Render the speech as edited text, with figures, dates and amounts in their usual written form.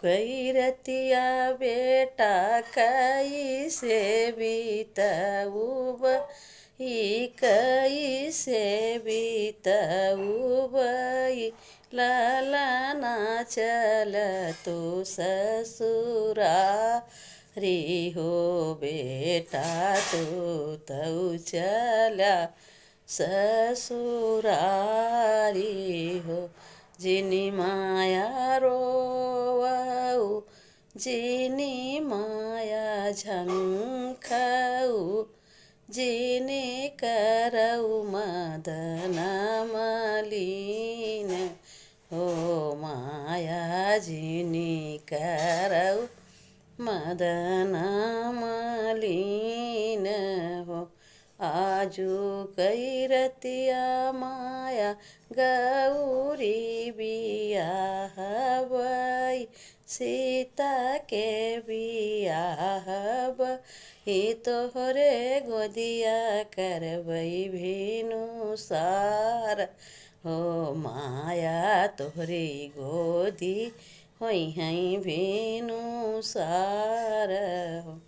कैरतिया बेटा कैसे बीतऊ कैसे बीतऊ लाला चल तो ससुरा री हो बेटा तू चला ससुरारी हो। जिनी माया रोवऊ जिनी माया झंखाऊ जिनी करऊ मदन मलिन हो माया जिनी करऊ मदन मलिन हो। आजू कैरतिया माया गौरी बियाह बई सीता के बियाह बई तोहरे गोदिया करबई भेनु सार हो माया तोहरे गोदी होई हैं भेनु सार हो।